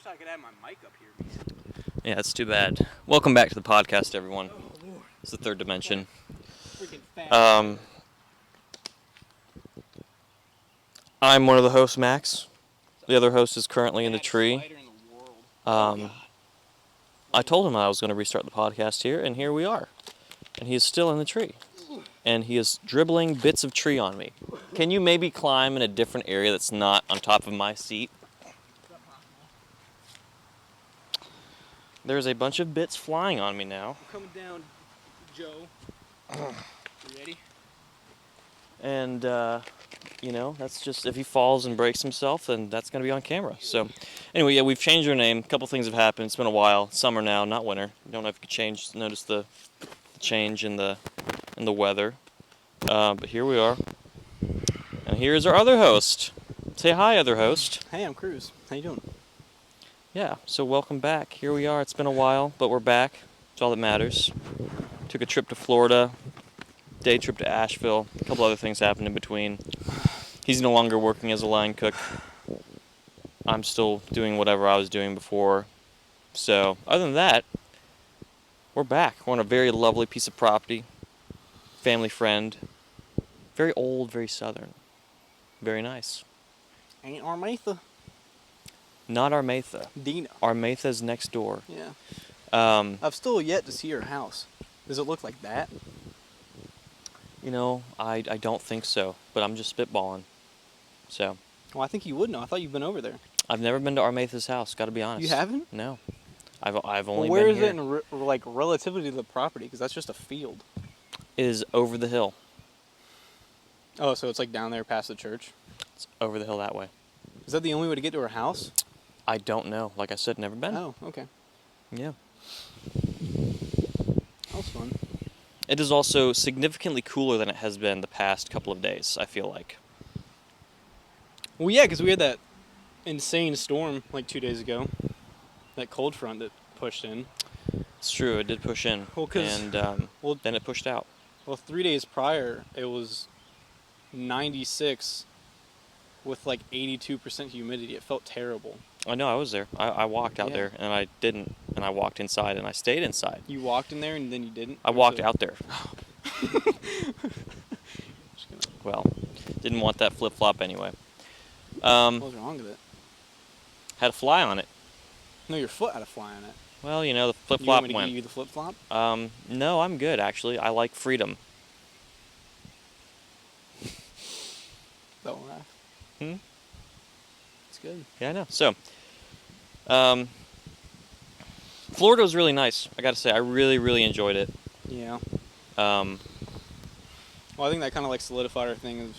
wish I could have my mic up here. Yeah, it's too bad. Welcome back to the podcast, everyone. Oh, Lord. It's the third dimension. Freaking fast. I'm one of the hosts, Max. The other host is currently in the tree. I told him I was going to restart the podcast here, and here we are. And he is still in the tree. And he is dribbling bits of tree on me. Can you maybe climb in a different area that's not on top of my seat? There's a bunch of bits flying on me now. I'm coming down, Joe. You ready? And, that's just, if he falls and breaks himself, then that's going to be on camera. So, anyway, yeah, we've changed our name. A couple things have happened. It's been a while. Summer now, not winter. Don't know if you could notice the change in the weather. But here we are. And here's our other host. Say hi, other host. Hey, I'm Cruz. How you doing? Yeah, so welcome back. Here we are. It's been a while, but we're back. It's all that matters. Took a trip to Florida. Day trip to Asheville. A couple other things happened in between. He's no longer working as a line cook. I'm still doing whatever I was doing before. So, other than that, we're back. We're on a very lovely piece of property. Family friend. Very old, very southern. Very nice. Ain't Armatha. Not Armatha. Dina. Armatha's next door. Yeah. I've I've still yet to see her house. Does it look like that? I don't think so, but I'm just spitballing. So. Well, I think you would know. I thought you've been over there. I've never been to Armatha's house, gotta be honest. You haven't? No. I've only Well, been where is here. it in relativity to the property? Because that's just a field. It is over the hill. Oh, so it's like down there past the church? It's over the hill that way. Is that the only way to get to her house? I don't know. Like I said, never been. Oh, okay. Yeah. That was fun. It is also significantly cooler than it has been the past couple of days, I feel like. Well, yeah, because we had that insane storm like 2 days ago. That cold front that pushed in. It's true, it did push in. Well, 'cause- and well- then it pushed out. Well, 3 days prior, it was 96 with like 82% humidity. It felt terrible. I know, I was there. I walked out Yeah. there, and I didn't. And I walked inside, and I stayed inside. You walked in there and then you didn't? I walked out there. Just gonna- Well, didn't want that flip-flop anyway. What was wrong with it? Had a fly on it. No, your foot had a fly on it. Well, the You want flip-flop me to went. give you the flip-flop? No, I'm good, actually. I like freedom. Don't laugh. Hmm? It's good. Yeah, I know. So, Florida was really nice. I gotta say, I really, really enjoyed it. Yeah. Um, Well, I think that kind of like solidified our thing of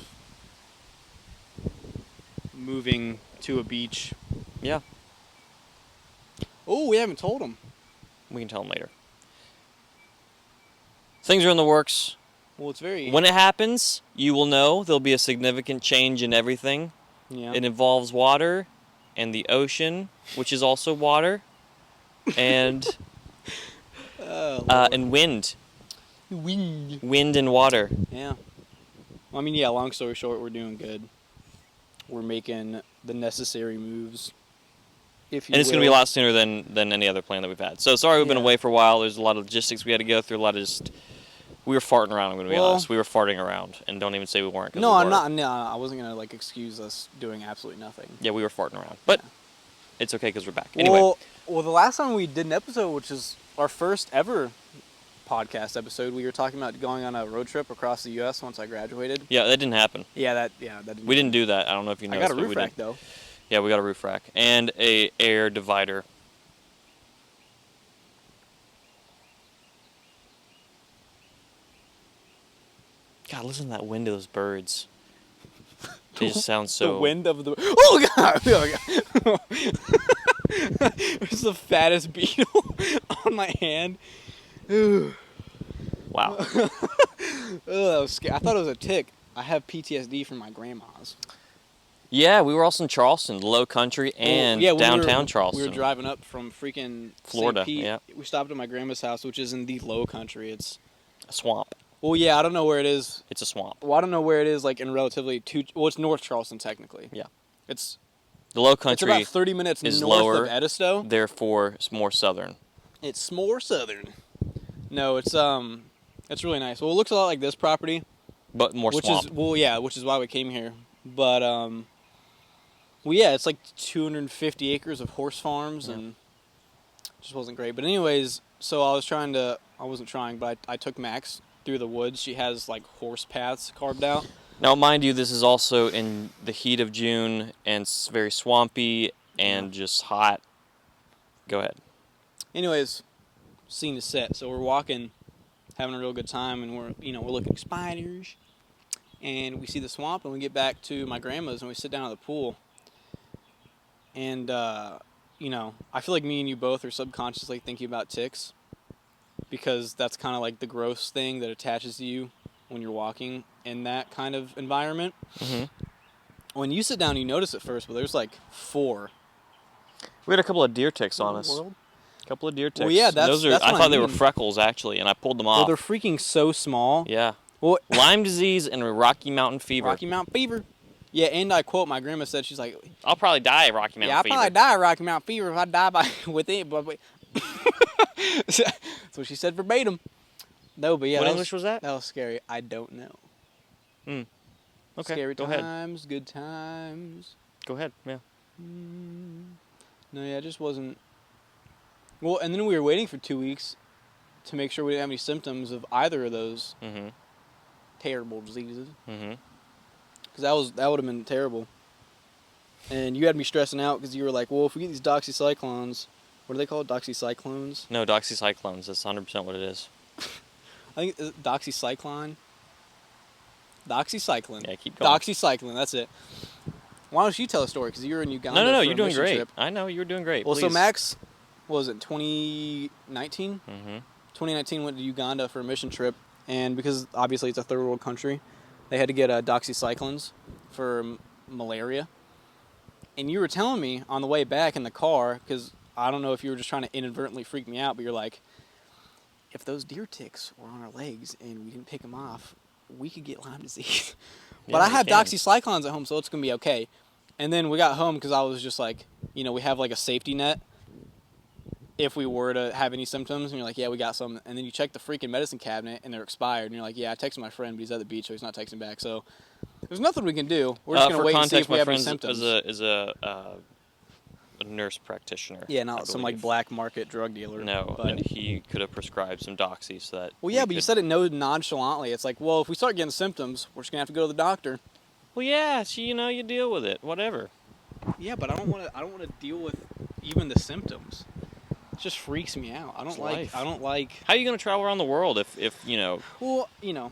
moving to a beach. yeah, Oh, we haven't told them. we can tell them later. Things are in the works. Well, it's very... When it happens, you will know there'll be a significant change in everything. Yeah. It involves water and the ocean, which is also water, and and wind. Wind and water. Yeah. Well, I mean, yeah, long story short, we're doing good. We're making the necessary moves. If you And it's going to be a will. lot sooner than any other plan that we've had. So sorry we've been Yeah. away for a while. There's a lot of logistics we had to go through. A lot of just... We were farting around, I'm going to be honest. We were farting around. And don't even say we weren't. 'Cause No, we I'm were. not. No, I wasn't gonna like excuse us doing absolutely nothing. Yeah, we were farting around. But Yeah. it's okay because we're back. Anyway. Well, the last time we did an episode, which is our first ever podcast episode, we were talking about going on a road trip across the U.S. once I graduated. Yeah, that didn't happen. That didn't. We didn't do that. I don't know if you I noticed. got a but we roof rack didn't. though. Yeah, we got a roof rack. And a air divider. God, listen to that wind of those birds. They just sound so... The wind of the... Oh, God! Oh, God. There's the fattest beetle on my hand. Ooh. Wow. That was scary. I thought it was a tick. I have PTSD from my grandma's. Yeah, we were also in Charleston, low country, and downtown Charleston. We were driving up from freaking Florida, St. Pete. yeah. We stopped at my grandma's house, which is in the low country. It's... A swamp. Well, yeah, I don't know where it is. It's a swamp. Well, I don't know where it is, like, in relatively... Well, it's North Charleston, technically. Yeah. It's The low It's country about 30 minutes is north lower, of Edisto. therefore it's more southern. It's more southern. No, it's really nice. Well, it looks a lot like this property, But more swamp. which is why we came here. But well, yeah, it's like 250 acres of horse farms, and it just wasn't great. But anyways, so I wasn't trying, but I took Max through the woods. She has like horse paths carved out. Now, mind you, this is also in the heat of June, and it's very swampy and just hot. Go ahead. Anyways, scene is set. So we're walking, having a real good time, and we're looking at spiders, and we see the swamp, and we get back to my grandma's, and we sit down at the pool. And I feel like me and you both are subconsciously thinking about ticks, because that's kind of like the gross thing that attaches to you when you're walking in that kind of environment. Mm-hmm. When you sit down, you notice it first, but there's like 4. We had a couple of deer ticks on us. World? A couple of deer ticks. Well, yeah, I thought they were freckles, actually, and I pulled them Well, off. they're freaking so small. Yeah. Well, Lyme disease and Rocky Mountain fever. Rocky Mountain fever. Yeah, and I quote, my grandma said, she's like, I'll probably die of Rocky Mountain fever. Yeah, I'll probably die of Rocky Mountain fever if I die with it. But that's what she said verbatim. No, but yeah. What English was that? That was scary. I don't know. Okay, Scary go ahead. times, good times. Go ahead, yeah. No, yeah, it just wasn't. Well, and then we were waiting for 2 weeks to make sure we didn't have any symptoms of either of those terrible diseases. Because that would have been terrible. And you had me stressing out because you were like, well, if we get these doxycyclones, what are they called? Doxycyclones? No, doxycyclones. That's 100% what it is. I think it's doxycycline. Doxycycline. Yeah, keep going. Doxycycline, that's it. Why don't you tell a story? Because you were in Uganda. No, for you're a doing mission great. trip. I know, you're doing great. Well, Please. so Max, what was it, 2019? 2019 went to Uganda for a mission trip, and because obviously it's a third world country, they had to get doxycyclines for malaria. And you were telling me on the way back in the car, because I don't know if you were just trying to inadvertently freak me out, but you're like, if those deer ticks were on our legs and we didn't pick them off, we could get Lyme disease. But Yeah, I have you can. doxycyclines at home, so it's going to be okay. And then we got home because I was just like, we have like a safety net if we were to have any symptoms. And you're like, yeah, we got some. And then you check the freaking medicine cabinet and they're expired. And you're like, yeah, I texted my friend, but he's at the beach, so he's not texting back. So there's nothing we can do. We're just going to wait and see if we have any symptoms. Is a nurse practitioner. Yeah, not some like black market drug dealer. No, but, and he could have prescribed some doxy so that. Well, yeah, but you said it nonchalantly. It's like, well, if we start getting symptoms, we're just gonna have to go to the doctor. Well, yeah, so you deal with it, whatever. Yeah, but I don't want to deal with even the symptoms. It just freaks me out. I don't like. How are you gonna travel around the world if you know? Well, you live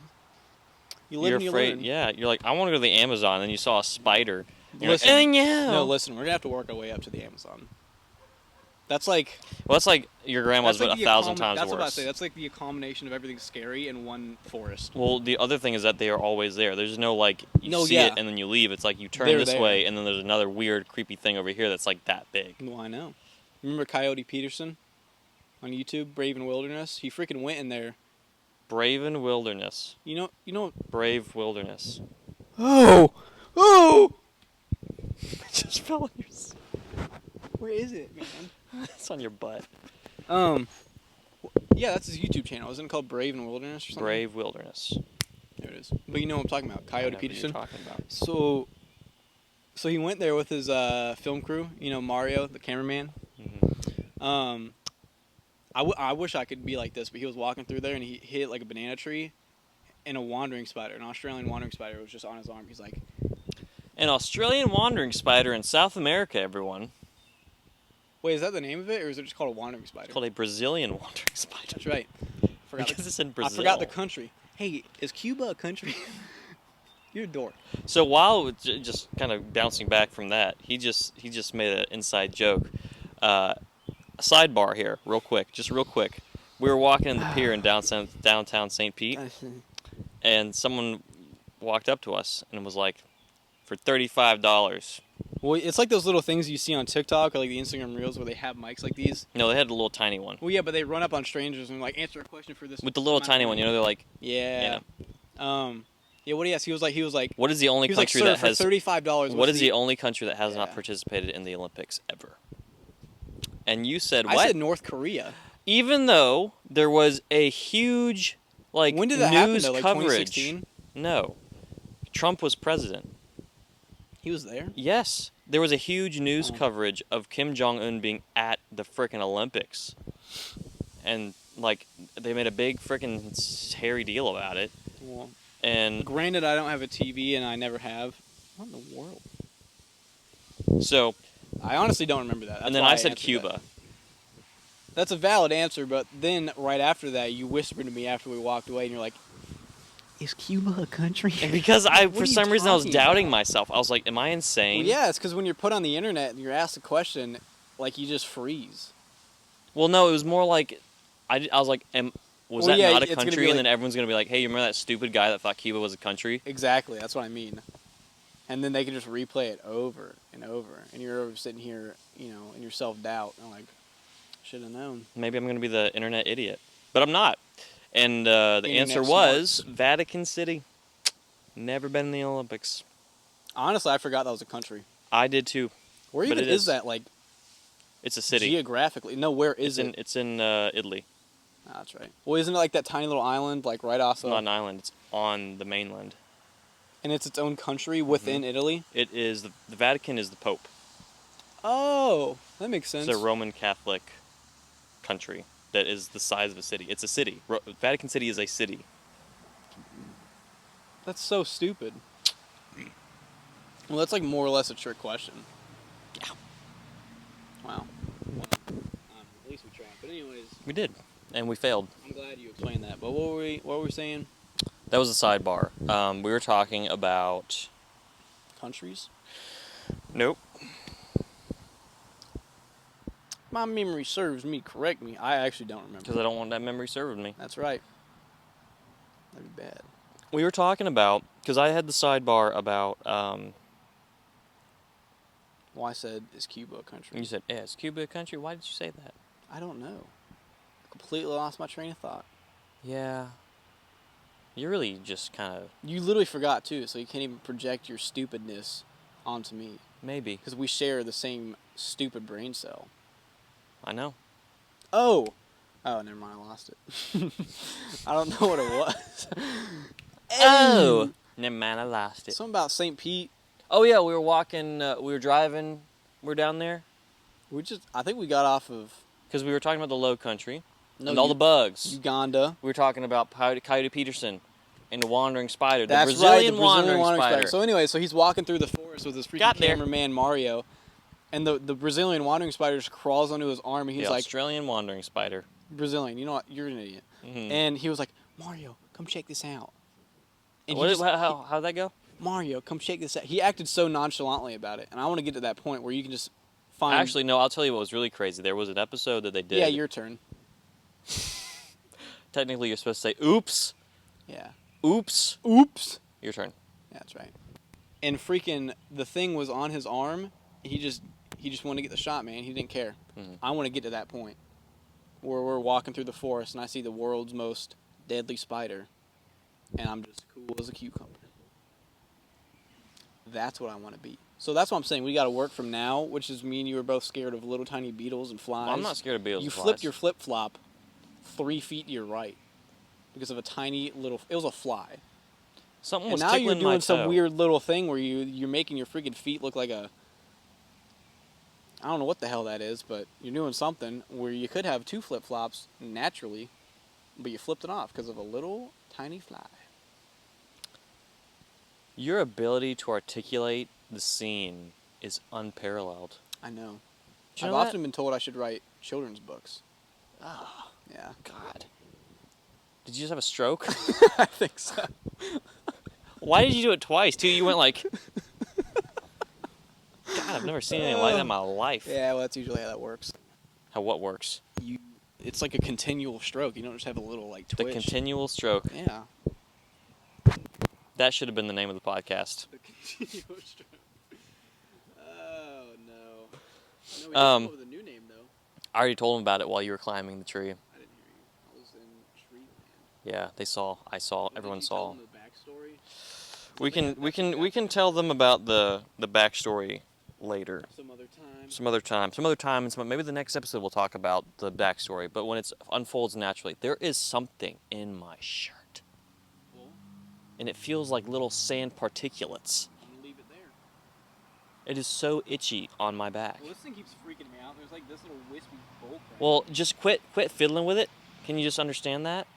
You're and you afraid. learn. Yeah, you're like, I want to go to the Amazon, and then you saw a spider. You're Listen, like, no. No, listen, we're gonna have to work our way up to the Amazon. That's like. Well, that's like your grandma's, that's like but 1,000 times That's worse. what I say. That's like the combination of everything scary in one forest. Well, the other thing is that they are always there. There's no like you see it and then you leave. It's like you turn They're this there. way, and then there's another weird, creepy thing over here that's like that big. Well, I know. Remember Coyote Peterson on YouTube, Brave in Wilderness? He freaking went in there. Brave in Wilderness. You know. Brave Wilderness. Oh! It just fell on your. Where is it, man? It's on your butt. Yeah, that's his YouTube channel. Isn't it called Brave in Wilderness or something? Brave Wilderness. There it is. But you know what I'm talking about, Coyote Peterson. What you're talking about. So he went there with his film crew. Mario, the cameraman. I wish I could be like this, but he was walking through there and he hit like a banana tree, and a wandering spider, an Australian wandering spider, was just on his arm. He's like, An Australian wandering spider in South America, everyone. wait, is that the name of it, or is it just called a wandering spider? It's called a Brazilian wandering spider. That's right. Because it's in Brazil. I forgot the country. Hey, is Cuba a country? You're a dork. So while just kind of bouncing back from that, he just made an inside joke. Sidebar here, real quick. We were walking in the pier in downtown St. Pete, and someone walked up to us and was like, for $35. Well, it's like those little things you see on TikTok or like the Instagram Reels where they have mics like these. No, they had a little tiny one. Well, yeah, but they run up on strangers and like answer a question for this. With the little tiny one, they're like, Yeah. Yeah, Yeah, what he asked, he was like, What is the only he was like, country sir, that for has? $35. What is the only country that has not Yeah. participated in the Olympics ever? And you said I what? said North Korea. Even though there was a huge When did that happen though? Like coverage. 2016? No, Trump was president. He was there? Yes, there was a huge news coverage of Kim Jong-un being at the frickin' Olympics, and like they made a big frickin' hairy deal about it. Well, And granted, I don't have a TV and I never have. What in the world? so, I honestly don't remember that. That's and then why I said answered Cuba. that. That's a valid answer, but then right after that, you whispered to me after we walked away, and you're like, "Is Cuba a country?" And because What are for you some reason I was talking doubting about? myself. I was like, "Am I insane?" Well, yeah, it's because when you're put on the internet and you're asked a question, like you just freeze. Well, no, it was more like I was like, was Well, that yeah, not a it's gonna country? be And like- then everyone's gonna be like, "Hey, you remember that stupid guy that thought Cuba was a country?" Exactly, that's what I mean. And then they can just replay it over and over, and you're over sitting here, you know, in your self-doubt. I'm like, should have known. Maybe I'm gonna be the internet idiot, but I'm not. And the Internet answer was Vatican City. Never been in the Olympics. Honestly, I forgot that was a country. I did too. Where But even it is is. that, like, It's a city. geographically? No, where is it? It's in Italy. Oh, that's right. Well, isn't it like that tiny little island, like right off It's not an island. It's on the mainland. and it's its own country within Italy? It is the Vatican is the Pope. Oh, that makes sense. It's a Roman Catholic country that is the size of a city. It's a city. Vatican City is a city. That's so stupid. Well, that's like more or less a trick question. Yeah. Wow. Well, at least we tried. But anyways, We did, and we failed. I'm glad you explained that. But what were we saying? That was a sidebar. We were talking about. Countries? Nope. My memory serves me. Correct me. I actually don't remember. Because I don't want that memory served with me. That's right. That'd be bad. We were talking about, because I had the sidebar about, Well, I said, is Cuba a country? you said, yeah, is Cuba a country? Why did you say that? I don't know. I completely lost my train of thought. Yeah. You really just kind of, You literally forgot, too, so you can't even project your stupidness onto me. maybe. Because we share the same stupid brain cell. I know. Oh, never mind. I lost it. I don't know what it was. Oh! Never mind, I lost it. Something about St. Pete. Oh, yeah, we were walking, we were driving, we were down there. I think we got off of Because we were talking about the low country No, and all the bugs. Uganda. We were talking about Coyote Peterson and the wandering spider. The That's Brazilian, right, the wandering spider. So anyway, so he's walking through the forest with his freaking Got there. cameraman Mario, and the Brazilian wandering spider just crawls onto his arm, and he's the like, Australian wandering spider. Brazilian, you know what? You're an idiot. Mhm. And he was like, Mario, come check this out. And How'd that go? Mario, come check this out. He acted so nonchalantly about it, and I want to get to that point where you can just find. Actually, no, I'll tell you what was really crazy. There was an episode that they did. Yeah, your turn. Technically, you're supposed to say, oops, Yeah. oops. Oops. Your turn. Yeah, that's right. And freaking the thing was on his arm. He just wanted to get the shot, man. He didn't care. Mhm. I want to get to that point where we're walking through the forest and I see the world's most deadly spider, and I'm just cool as a cucumber. That's what I want to be. So that's what I'm saying. We got to work from now, which is me and you are both scared of little tiny beetles and flies. Well, I'm not scared of beetles You and flies. flipped your flip flop 3 feet to your right because of a tiny little. It was a fly. Something And was now you're tickling my doing some toe. weird little thing where you're making your freaking feet look like a. I don't know what the hell that is, but you're doing something where you could have 2 flip flops naturally, but you flipped it off because of a little tiny fly. Your ability to articulate the scene is unparalleled. I know. Did you I've know that? often been told I should write children's books. Oh, Yeah. God. Did you just have a stroke? I think so. Why did you do it twice, too? You went like... God, I've never seen anything like that in my life. Yeah, well, that's usually how that works. How what works? It's like a continual stroke. You don't just have a little like twitch. The continual stroke. Yeah. That should have been the name of the podcast. The continual stroke. Oh no. No, we didn't Um, come up with a new name though. I already told him about it while you were climbing the tree. I didn't hear you. I was in tree land. Yeah, they saw. I saw. Well, Everyone did you tell saw. them the backstory? We can tell them about the backstory later. Some other time. Some other time, and maybe the next episode we'll talk about the backstory. But when it unfolds naturally, there is something in my shirt, Well, and it feels like little sand particulates. I'm gonna leave it there. It is so itchy on my back. Well, this thing keeps freaking me out. There's like this little wispy bulk. Right Well, here. just quit fiddling with it. Can you just understand that?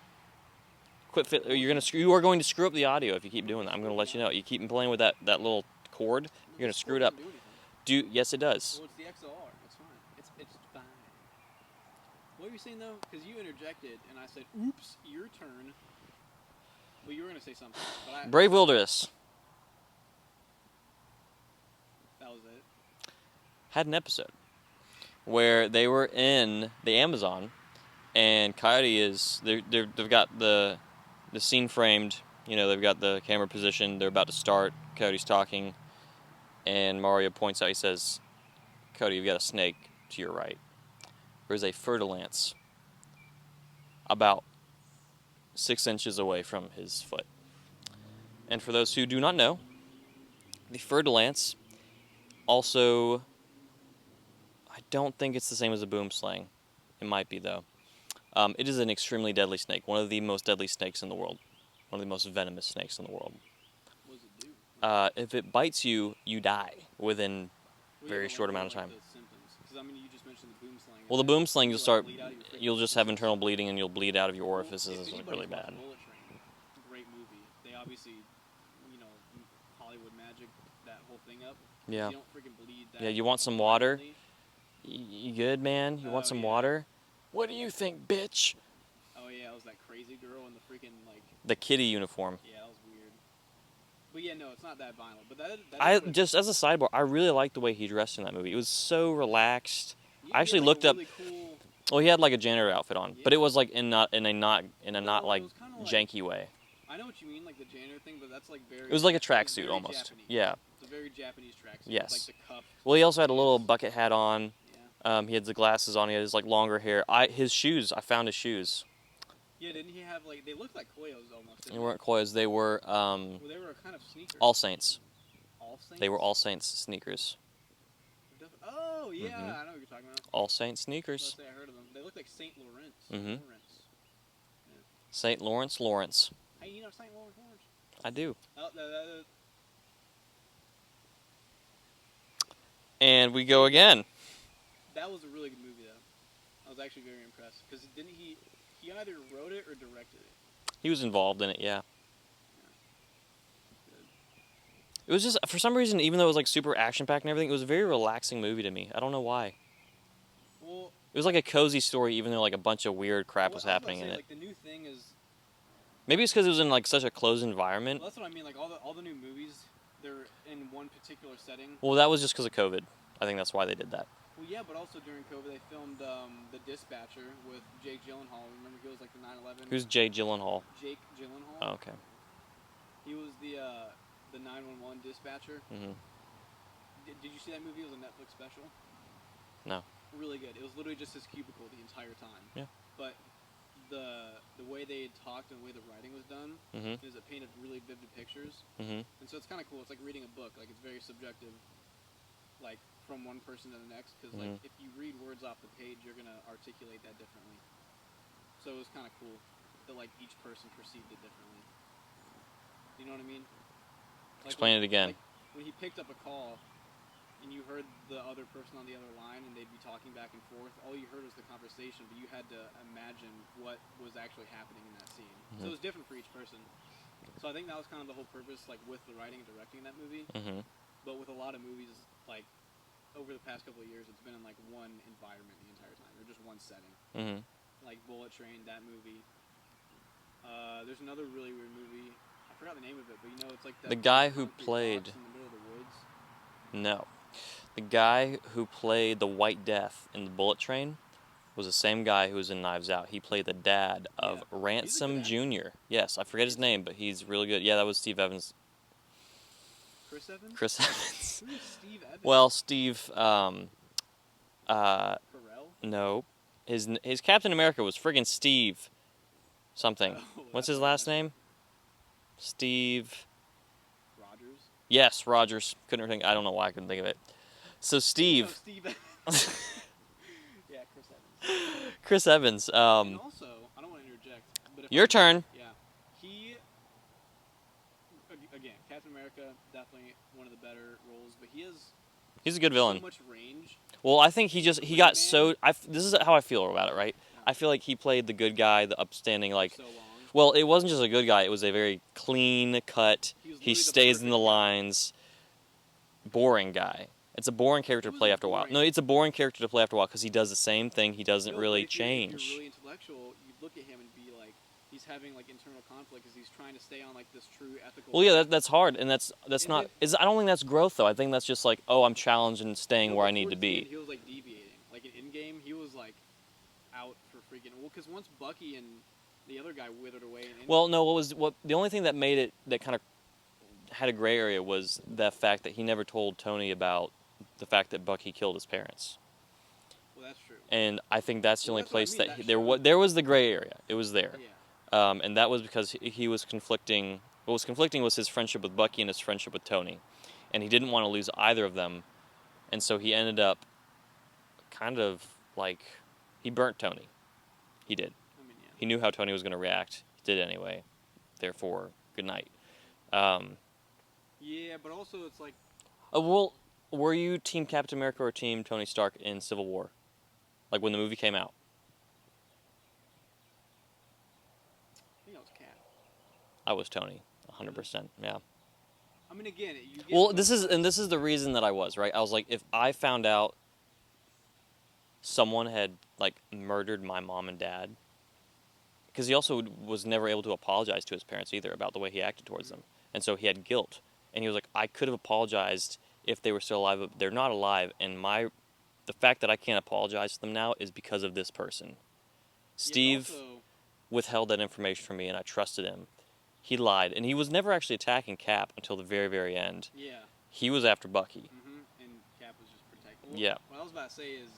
You are going to screw up the audio if you keep doing that. I'm gonna let you know. You keep playing with that little cord, you're gonna screw it up. Yes, it does. Well, it's the XLR. It's fine. It's fine. What were you saying though? Because you interjected and I said, "Oops, your turn." Well, you were gonna say something, but Brave Wilderness that was it. had an episode where they were in the Amazon, and Coyote they've got the scene framed. You know, they've got the camera positioned. They're about to start. Coyote's talking, and Mario points out. He says, "Cody, you've got a snake to your right. There's a fer-de-lance about 6 inches away from his foot." And for those who do not know, the fer-de-lance also, I don't think it's the same as a boom slang. It might be though. It is an extremely deadly snake. One of the most deadly snakes in the world. One of the most venomous snakes in the world. What does it do? If it bites you, you die within a very short amount of time. The symptoms? Because I mean, you just mentioned the boom slang. Well, the boom slang, You'll you'll just have internal bleeding and you'll bleed out of your Well, orifices. if It's like anybody's really watched bad. Bullet Train, great movie. They obviously, Hollywood magic that whole thing up. Yeah. You don't freaking bleed that. Yeah, you want some water? violently. You good, man? You want Oh, some yeah. water? What do you think, bitch? Oh yeah, it was that crazy girl in the freaking like. The kitty uniform. Yeah, that was weird. But yeah, no, it's not that violent. But that. I what it- just as a sidebar, I really liked the way he dressed in that movie. It was so relaxed. yeah, I he actually had, looked a up. really Cool, Well, he had like a janitor outfit on, but it Yeah. was like not not Well, like it was kinda like- janky way. I know what you mean, like the janitor thing, but that's like very. It was like a it's tracksuit very almost. Japanese. Yeah. It's a very Japanese tracksuit. Yes. Like the cuff. Well, he also had a little bucket hat on. Yeah. He had the glasses on. He had his like longer hair. His shoes. I found his shoes. Yeah, didn't he have like they looked like Koyos almost? They Didn't weren't Koyas. They were Well, they were kind of sneakers. All Saints. All Saints. They were All Saints sneakers. Oh yeah, Mhm. I know what you're talking about. All Saints Let's sneakers. say I heard of them. They look like Saint Lawrence. Mhm. Lawrence. St. Lawrence. Hey, you know Saint Lawrence? I do. Oh, And we go again. that was a really good movie though. I was actually very impressed because didn't he? He either wrote it or directed it. He was involved in it. Yeah. Good. It was just for some reason, even though it was like super action packed and everything, it was a very relaxing movie to me. I don't know why. Well, It was like a cozy story, even though like a bunch of weird crap was I about happening to in say, it. Like the new thing is. Maybe it's because it was in like such a closed environment. Well, that's what I mean. Like all the new movies, they're in one particular setting. Well, that was just because of COVID. I think that's why they did that. Well, yeah, but also during COVID, they filmed The Dispatcher with Jake Gyllenhaal. Remember, he was like the 9/11. Who's Jay Gyllenhaal? Jake Gyllenhaal. Oh, okay. He was the 911 dispatcher. Hmm. Did you see that movie? It was a Netflix special. No. Really good. It was literally just his cubicle the entire time. Yeah. But the way they had talked and the way the writing was done Hmm. is it painted really vivid pictures. Hmm. And so it's kind of cool. It's like reading a book. Like it's very subjective, like from one person to the next. Because like if you read words off the page, you're gonna articulate that differently. So it was kind of cool that like each person perceived it differently. You know what I mean? Like Explain it again. Like when he picked up a call, and you heard the other person on the other line, and they'd be talking back and forth. All you heard was the conversation, but you had to imagine what was actually happening in that scene. So it was different for each person. So I think that was kind of the whole purpose, like with the writing and directing that movie. Hmm. But with a lot of movies, like over the past couple of years, it's been in like one environment the entire time, or just one setting. Hmm. Like Bullet Train, that movie. There's another really weird movie. I forgot the name of it, but you know, it's like that The guy who concrete played- box in the middle of the woods. No. The guy who played the White Death in the Bullet Train was the same guy who was in Knives Out. He played the dad of Yeah. Ransom He's a good Jr. Yes, I forget his name, but he's really good. Yeah, that was Steve Evans. Chris Evans? Chris Evans. Who is Steve Evans? Well, Steve. Carell? No, his Captain America was friggin' Steve something. Oh, What's that's his last right. name? Steve. Yes, Rogers. Couldn't think. I don't know why I couldn't think of it. So Steve. No, Steve. Yeah, Chris Evans. Chris Evans. And also, I don't want to interject, but Your turn. Yeah, he. Again, Captain America, definitely one of the better roles, but He's a good villain. so much range. Well, I think he got so. Man. This is how I feel about it, right? Yeah. I feel like he played the good guy, the upstanding, like. So long. Well, it wasn't just a good guy. It was a very clean cut. He stays in the lines. Boring guy. It's a boring character to play after a while. No, it's a boring character to play after a while because he does the same thing. He doesn't really change. If you're really intellectual, you look at him and be like, he's having like internal conflict because he's trying to stay on like this true ethical. Well, yeah, that's hard, and that's not. I don't think that's growth though. I think that's just like, oh, I'm challenged and staying where I need to be. He was like deviating. Like in Endgame, he was like out for freaking. Well, because once Bucky and the other guy withered away. Well, no, the only thing that made it that kind of had a gray area was the fact that he never told Tony about the fact that Bucky killed his parents. Well, that's true. And I think that's the only place that there was the gray area. It was there. Yeah. And that was because he was conflicting. What was conflicting was his friendship with Bucky and his friendship with Tony. And he didn't want to lose either of them. And so he ended up kind of like, he burnt Tony. He did. I mean, yeah. He knew how Tony was going to react. He did anyway. Therefore, good night. Yeah, but also it's like... Well, were you Team Captain America or Team Tony Stark in Civil War? Like when the movie came out? I think I was Cap. I was Tony, 100%, yeah. I mean, again, you get... Well, this is the reason that I was, right? I was like, if I found out someone had, like, murdered my mom and dad, because he also was never able to apologize to his parents either about the way he acted towards them. And so he had guilt. And he was like, I could have apologized if they were still alive, but they're not alive. And the fact that I can't apologize to them now is because of this person. Steve withheld that information from me, and I trusted him. He lied, and he was never actually attacking Cap until the very, very end. Yeah. He was after Bucky. And Cap was just protecting. Well, yeah. What I was about to say is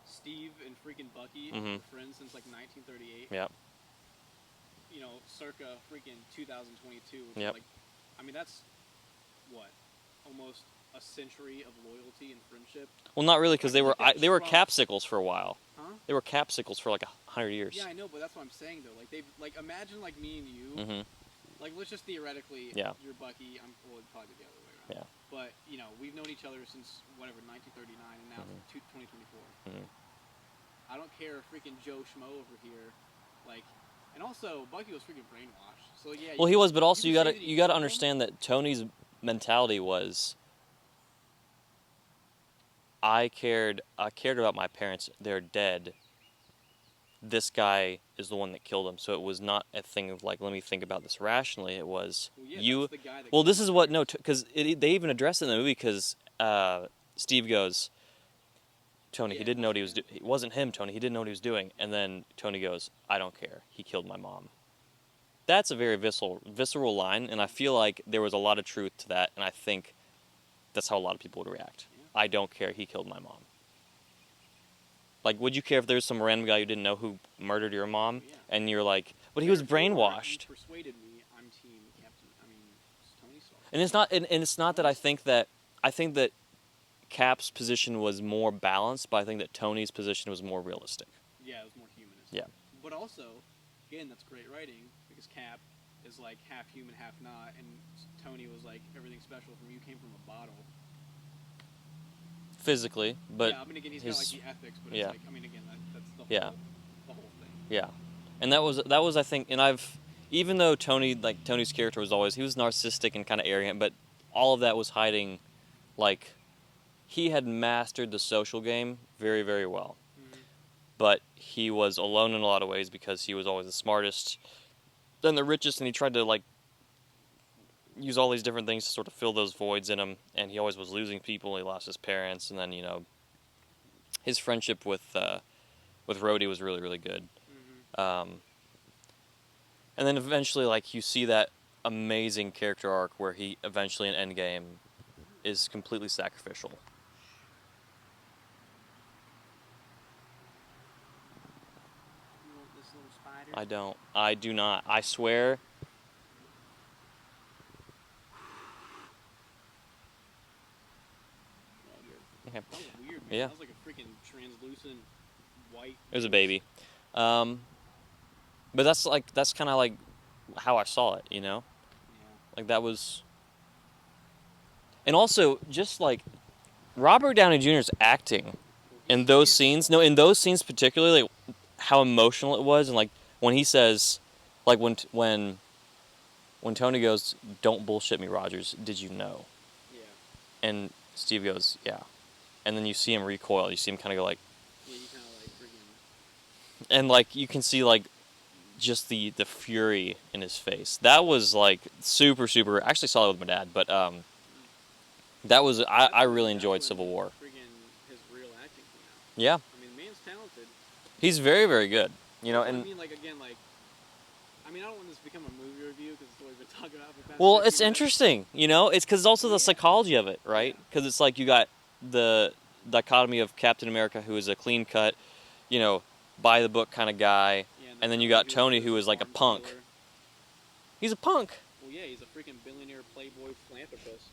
Steve and freaking Bucky were friends since like 1938. Yeah. You know, circa freaking 2022. Yep. Like, I mean, that's what, almost a century of loyalty and friendship. Well, not really, because they were capsicles for a while. Huh? They were capsicles for like 100 years. Yeah, I know, but that's what I'm saying though. Like imagine like me and you. Like let's just theoretically. Yeah. You're Bucky. Well, it'd probably be the other way around. Yeah. But you know, we've known each other since whatever 1939, and now it's 2024. I don't care, freaking Joe Schmo over here, like. And also, Bucky was freaking brainwashed. So yeah. Well, he was, but also you gotta understand that Tony's mentality was. I cared about my parents. They're dead. This guy is the one that killed them. So it was not a thing of like, let me think about this rationally. It was you. Well, this is what because they even addressed it in the movie because Steve goes. Tony, he didn't know what he was doing. It wasn't him, Tony. He didn't know what he was doing. And then Tony goes, I don't care. He killed my mom. That's a very visceral line, and I feel like there was a lot of truth to that, and I think that's how a lot of people would react. Yeah. I don't care. He killed my mom. Like, would you care if there was some random guy you didn't know who murdered your mom? Yeah. And you're like, but he was brainwashed. He persuaded me. I'm Team Captain. I mean, Tony Stark. And it's not that I think that Cap's position was more balanced, but I think that Tony's position was more realistic. Yeah, it was more humanist. Yeah. But also, again, that's great writing, because Cap is like half human, half not, and Tony was like, everything special from you came from a bottle. Physically, but... Yeah, I mean, again, he's got like the ethics, but it's like, I mean, again, that's the whole thing. Yeah. And that was, I think, and even though Tony's character was always, he was narcissistic and kind of arrogant, but all of that was hiding, like... He had mastered the social game very, very well. But he was alone in a lot of ways because he was always the smartest and the richest, and he tried to, like, use all these different things to sort of fill those voids in him, and he always was losing people. He lost his parents, and then, you know, his friendship with Rhodey was really, really good. And then eventually, like, you see that amazing character arc where he eventually in Endgame is completely sacrificial. I do not. I swear. Okay. That was weird, man. Yeah. That was like a freaking translucent white. It was a baby. But that's kind of like how I saw it, you know? Yeah. Like that was. And also, just like Robert Downey Jr.'s acting in those scenes, no, in those scenes particularly, like, how emotional it was, and like when he says, like when Tony goes, "Don't bullshit me, Rogers. Did you know?" Yeah. And Steve goes, "Yeah." And then you see him recoil. You see him kind of go like, Yeah, you kind of like freaking. and like you can see like just the fury in his face. That was like super super. I actually saw it with my dad, but that was I really enjoyed Civil War. Freaking his real acting came out. Yeah, I mean, the man's talented. he's very very good. You know, That's what and I mean, like again, like. I mean, I don't want this to become a movie review because it's what we've been talking about for the past. well, 15 it's minutes. interesting. You know, it's because also the psychology of it, right? Because it's like you got the dichotomy of Captain America, who is a clean cut, you know, by the book kind of guy, Yeah, and then you got Tony, who is like a punk. dealer. He's a punk. Well, yeah, he's a freaking billionaire playboy philanthropist.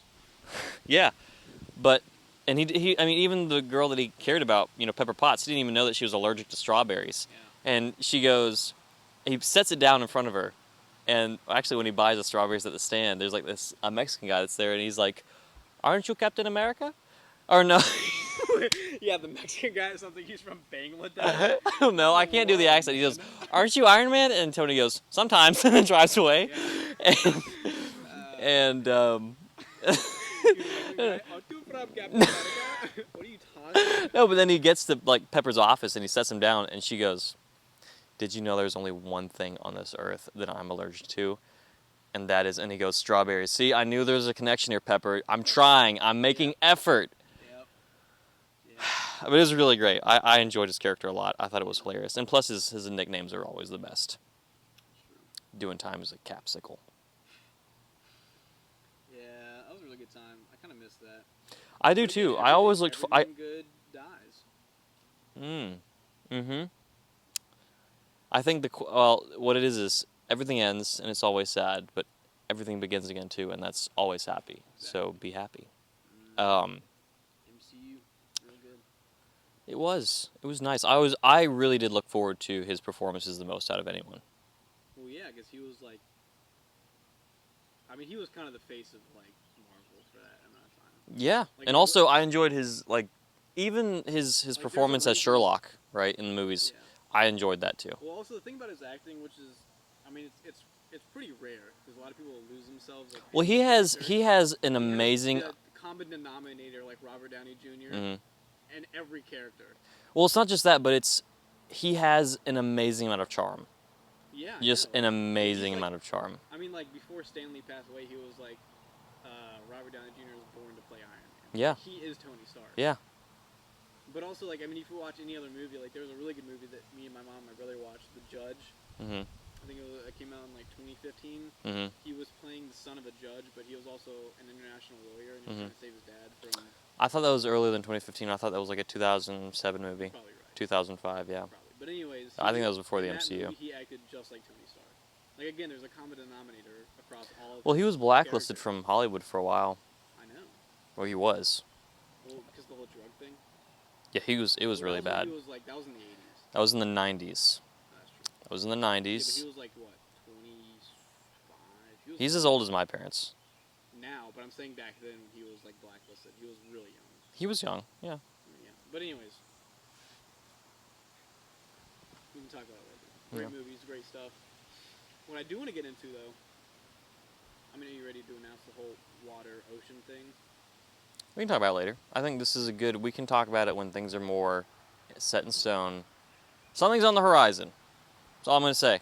Yeah, but and he I mean even the girl that he cared about, you know, Pepper Potts, he didn't even know that she was allergic to strawberries. Yeah. And she goes, he sets it down in front of her, and actually when he buys the strawberries at the stand, there's like a Mexican guy that's there, and he's like, "Aren't you Captain America?" Or no. Yeah, the Mexican guy or something. He's from Bangladesh. I don't know. I can't do the accent. He goes, "Aren't you Iron Man?" And Tony goes, "Sometimes," and drives away. Yeah. And Are you from Captain America? What are you talking about? no, but then he gets to like Pepper's office and he sets him down, and she goes, "Did you know there's only one thing on this earth that I'm allergic to? And that is," and he goes, "strawberries." See, I knew there was a connection here, Pepper. I'm trying. I'm making effort. Yep. But it was really great. I enjoyed his character a lot. I thought it was hilarious. And plus his nicknames are always the best. Doing time is a capsicle. Yeah, that was a really good time. I kind of missed that. I do too. I always looked for. Good dies. I think what it is everything ends and it's always sad, but everything begins again too, and that's always happy. So be happy. MCU, real good. It was nice. I really did look forward to his performances the most out of anyone. Well, yeah, because he was like. I mean, he was kind of the face of like Marvel for that amount of time. Yeah, Like, and also I enjoyed his even his like, performance as Sherlock, right, in the movies. Yeah. I enjoyed that too. Well, also the thing about his acting, which is, I mean, it's pretty rare because a lot of people lose themselves. Like, Well, he has an amazing. The common denominator like Robert Downey Jr. Mhm. And every character. Well, it's not just that, but he has an amazing amount of charm. Yeah. Just an amazing amount of charm. I mean, like before Stanley passed away, he was like, Robert Downey Jr. was born to play Iron Man. Yeah. He is Tony Stark. Yeah. But also, like, I mean, if you watch any other movie, like, there was a really good movie that me and my mom and my brother watched, The Judge. Mhm. I think it came out in like 2015. Mhm. He was playing the son of a judge, but he was also an international lawyer, and he was trying to save his dad from. I thought that was earlier than 2015. I thought that was like a 2007 movie. Probably right. 2005, yeah. Probably. But anyways, I think that was before in the that MCU. Movie, he acted just like Tony Stark. Like again, there's a common denominator across all of. Well, he was blacklisted characters. from Hollywood for a while. I know. Well, he was. Well, because the whole drug thing. Yeah, it was really bad. He was like, that was in the 80s. That was in the 90s. That's true. That was in the Yeah, 90s. but he was like what, 25? He's as old as my parents. Now, but I'm saying back then when he was like blacklisted, he was really young. He was young, yeah. Yeah. But anyways, we can talk about it later. Great movies, great stuff. What I do want to get into though, I mean, are you ready to announce the whole water ocean thing? We can talk about it later. I think this is we can talk about it when things are more set in stone. Something's on the horizon. That's all I'm going to say.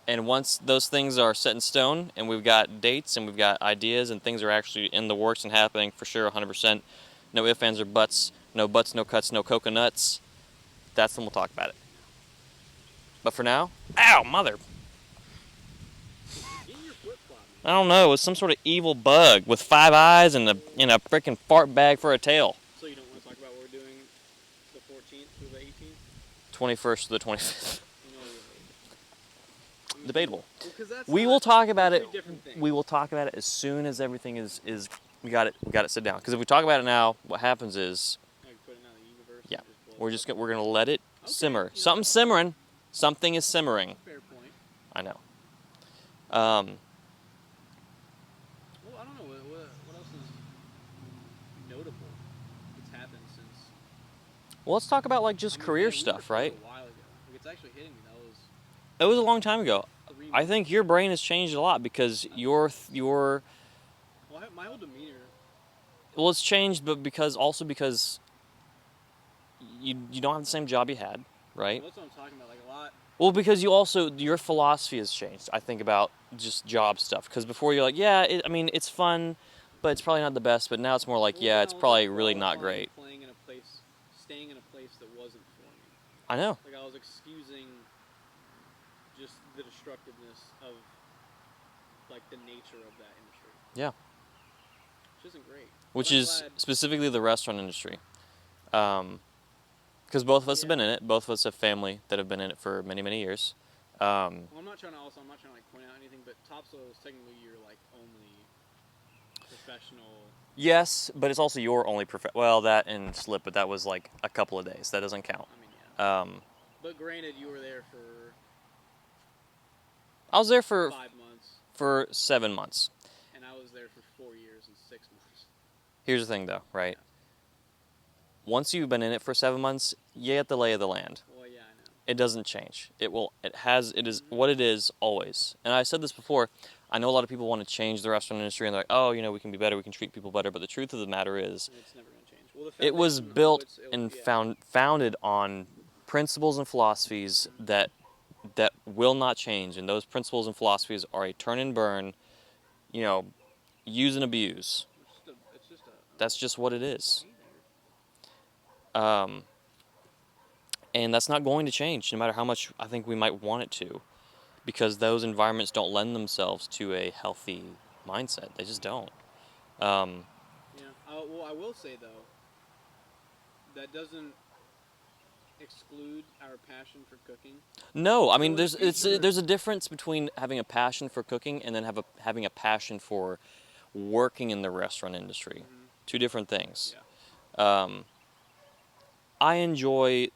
And once those things are set in stone and we've got dates and we've got ideas and things are actually in the works and happening for sure 100%, no ifs, ands, or buts, no cuts, no coconuts, that's when we'll talk about it. But for now, ow, mother. Get your flip-flop, I don't know, it was some sort of evil bug with 5 eyes and a freaking fart bag for a tail. So you don't want to talk about what we're doing the 14th through the 18th? 21st to the 25th. Debatable. Well, We will talk about it. Things. We will talk about it as soon as everything is we got it set down. Because if we talk about it now, what happens is Okay. We're gonna let it simmer. You know, Something's simmering. Something is simmering. fair point. I know. Well, I don't know. What else is notable that's happened since? Well, let's talk about like just career man, stuff, we were right? a while ago. Like, it's actually hitting me. That was It was a long time ago. 3 I months. think your brain has changed a lot because your Well, my whole demeanor. well, it's changed, but because you don't have the same job you had, right? Well, that's what I'm talking about. Like a lot. Well, because your philosophy has changed. I think about just job stuff. Because before you're like, yeah, it's fun, but it's probably not the best. But now it's more like, Well, yeah, then it's I was, probably like, really not qualifying great. Staying in a place that wasn't for me. I know. Like I was excusing just the destructiveness of like the nature of that industry. Yeah. Which isn't great. Which But I'm is glad. specifically the restaurant industry. Because both of us have been in it. Both of us have family that have been in it for many, many years. Well, I'm not trying to like point out anything, but topsoil is technically your like only professional. Yes, but it's also your only well, that and slip, but that was like a couple of days. That doesn't count. I mean, yeah. Um, But granted, you were there for I was there for 5 months, 7 months. and I was there for 4 years and 6 months. Here's the thing, though, right? Once you've been in it for 7 months, you get the lay of the land. Well, yeah, I know. It doesn't change. It is what it is always. And I said this before. I know a lot of people want to change the restaurant industry, and they're like, oh, we can be better, we can treat people better. But the truth of the matter is, It's never going to change. Well, it was built and founded on principles and philosophies that will not change. And those principles and philosophies are a turn and burn, use and abuse. That's just what it is. And that's not going to change, no matter how much I think we might want it to, because those environments don't lend themselves to a healthy mindset. They just don't. Well, I will say though, that doesn't exclude our passion for cooking. No, I mean there's a difference between having a passion for cooking and then having a passion for working in the restaurant industry. Mm-hmm. Two different things. Yeah. I enjoy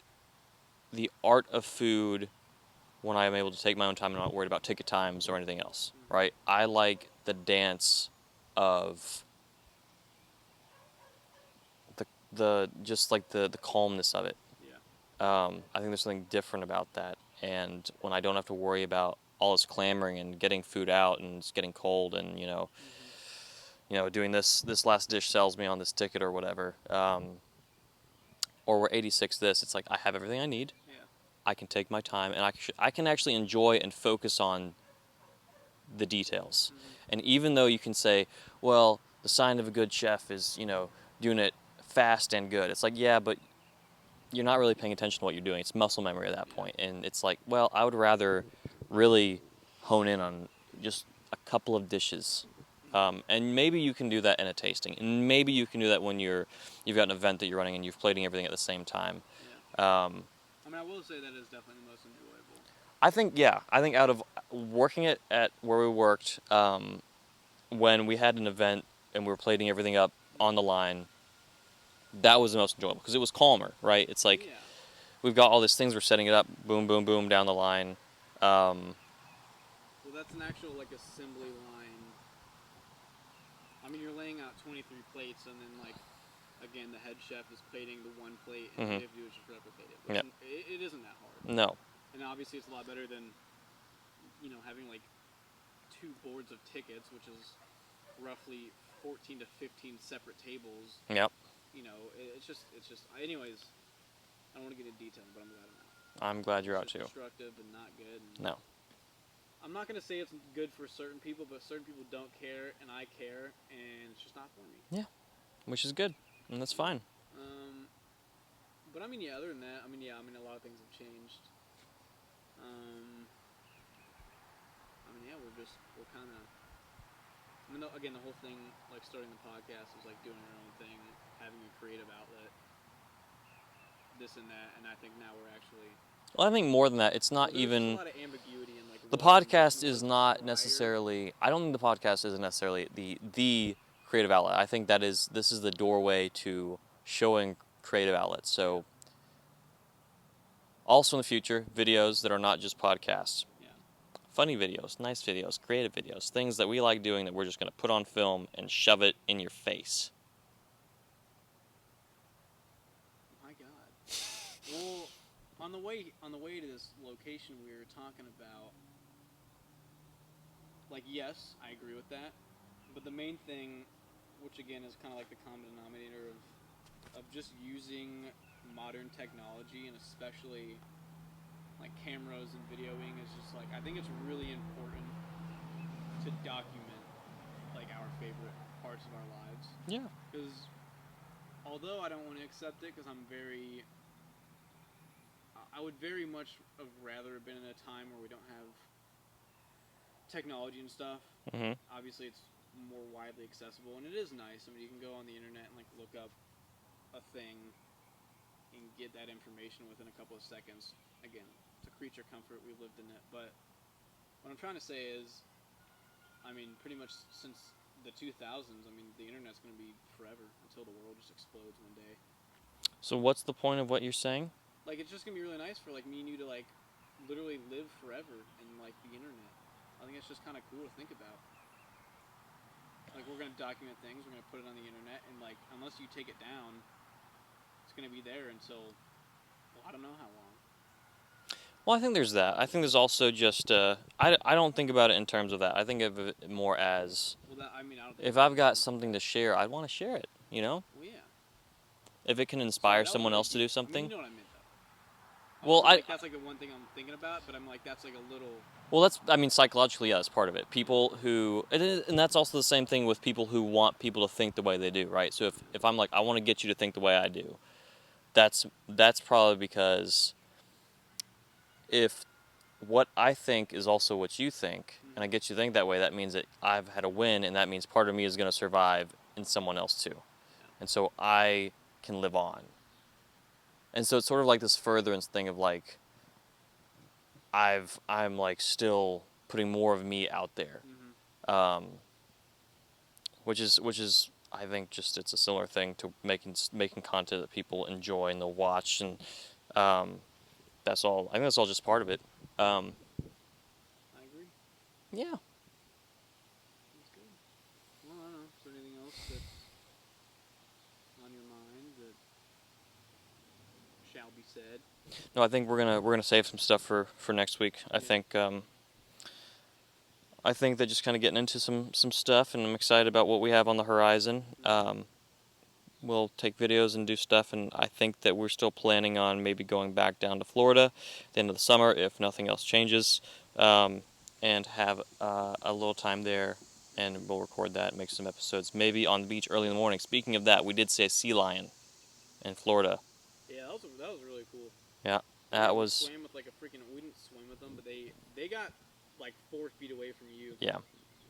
the art of food when I am able to take my own time and not worried about ticket times or anything else, right? I like the dance of the just like the calmness of it. Yeah. I think there's something different about that, and when I don't have to worry about all this clamoring and getting food out and it's getting cold and doing this last dish sells me on this ticket or whatever, or we're 86 this, it's like I have everything I need. Yeah. I can take my time, and I can actually enjoy and focus on the details. Mm-hmm. And even though you can say, well, the sign of a good chef is, doing it fast and good. It's like, yeah, but you're not really paying attention to what you're doing. It's muscle memory at that point. And it's like, well, I would rather really hone in on just a couple of dishes. And maybe you can do that in a tasting. And maybe you can do that when you've got an event that you're running and you're plating everything at the same time. Yeah. I will say that is definitely the most enjoyable. I think out of working at where we worked, when we had an event and we were plating everything up on the line, that was the most enjoyable because it was calmer, right? It's like we've got all these things, we're setting it up, boom, boom, boom, down the line. Well, that's an actual like assembly line. I mean, you're laying out 23 plates, and then again, the head chef is plating the one plate, and all you have to do is just replicate it. Which it isn't that hard. No. And obviously, it's a lot better than having like 2 boards of tickets, which is roughly 14 to 15 separate tables. Yep. It's just. Anyways, I don't want to get into detail, but I'm glad I'm out. I'm glad you're out too. Destructive and not good. No. I'm not gonna say it's good for certain people, but certain people don't care, and I care, and it's just not for me. Yeah, which is good, and that's fine. But other than that, a lot of things have changed. We're kind of. Again, the whole thing, like starting the podcast, was like doing our own thing, having a creative outlet, this and that, and I think now we're actually. Well, I think more than that, it's not even. There's a lot of ambiguity in like. The podcast is not necessarily. I don't think the podcast is necessarily the creative outlet. I think this is the doorway to showing creative outlets. So, Also in the future, videos that are not just podcasts. Yeah. Funny videos, nice videos, creative videos, things that we like doing that we're just going to put on film and shove it in your face. My God. Well, on the way to this location we were talking about, like, yes, I agree with that, but the main thing, which again is kind of like the common denominator of just using modern technology, and especially like cameras and videoing, is just like, I think it's really important to document like our favorite parts of our lives. Yeah. Because although I don't want to accept it, because I would very much have rather been in a time where we don't have technology and stuff. Mm-hmm. Obviously, it's more widely accessible, and it is nice. I mean, you can go on the internet and like look up a thing and get that information within a couple of seconds. Again, it's a creature comfort. We've lived in it, but what I'm trying to say is, I mean, pretty much since the 2000s, I mean, the internet's going to be forever until the world just explodes one day. So what's the point of what you're saying? Like, it's just going to be really nice for like me and you to like literally live forever in like the internet. I think it's just kind of cool to think about. Like, we're going to document things, we're going to put it on the internet, and like, unless you take it down, it's going to be there until, well, I don't know how long. Well, I think there's that. I think there's also just, I don't think about it in terms of that. I think of it more as, Well, that, I mean, I don't think if I've got something to share, I'd want to share it, you know? Well, yeah. If it can Sorry, inspire that was someone really else to do deep. something. I mean, you know what I meant, though. Well, like, that's like the one thing I'm thinking about, but I'm like, that's like a little... Well, that's, I mean, psychologically, yeah, that's part of it. People who, and that's also the same thing with people who want people to think the way they do, right? So if I'm like, I want to get you to think the way I do, that's probably because if what I think is also what you think, and I get you to think that way, that means that I've had a win, and that means part of me is going to survive in someone else too. And so I can live on. And so it's sort of like this furtherance thing of like, I'm like still putting more of me out there, which is I think just it's a similar thing to making content that people enjoy and they'll watch, and that's all. I think that's all just part of it. I agree. Yeah. That's good. Well, I don't know. Is there anything else that's on your mind that shall be said? No, I think we're gonna save some stuff for next week. I think that just kind of getting into some stuff, and I'm excited about what we have on the horizon. We'll take videos and do stuff, and I think that we're still planning on maybe going back down to Florida at the end of the summer if nothing else changes, and have a little time there, and we'll record that and make some episodes, maybe on the beach early in the morning. Speaking of that, we did see a sea lion in Florida. Yeah, that was really cool. Yeah, that was... Swam with like a freaking... We didn't swim with them, but they got like 4 feet away from you. Yeah.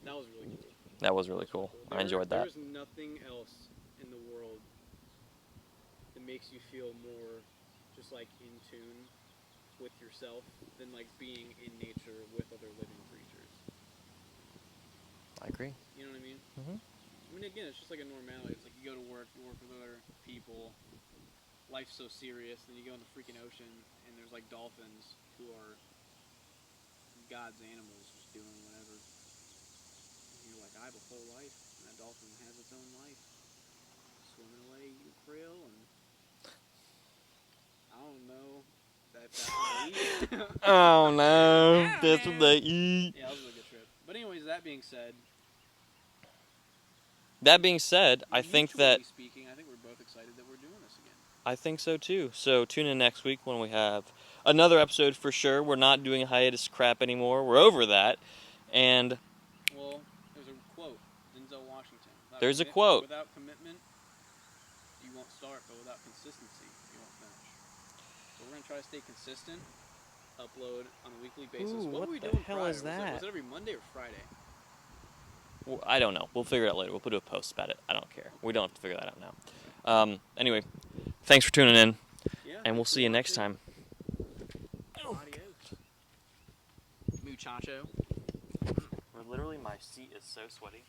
That was really cool. That was really cool. I enjoyed that. There's nothing else in the world that makes you feel more just like in tune with yourself than like being in nature with other living creatures. I agree. You know what I mean? Mm-hmm. I mean, again, it's just like a normality. It's like you go to work, you work with other people, life's so serious, then you go in the freaking ocean, and there's like dolphins who are God's animals just doing whatever. And you're like, I have a full life, and that dolphin has its own life. Swimming away, eating krill, and I don't know if that's what they eat. Oh no, that's what they eat. Yeah, that was a really good trip. But anyways, that being said, I think that... speaking, I think we're both excited that we're doing this again. I think so too. So tune in next week when we have another episode for sure. We're not doing hiatus crap anymore. We're over that. And well, there's a quote, Denzel Washington. There's a quote. Without commitment, you won't start, but without consistency, you won't finish. So we're gonna try to stay consistent, upload on a weekly basis. Ooh, what were we the doing hell prior? is that? Was it every Monday or Friday? Well, I don't know. We'll figure it out later. We'll put a post about it. I don't care. We don't have to figure that out now. Anyway, thanks for tuning in, Yeah, and we'll see you next time. Adios. Muchacho. Literally, my seat is so sweaty.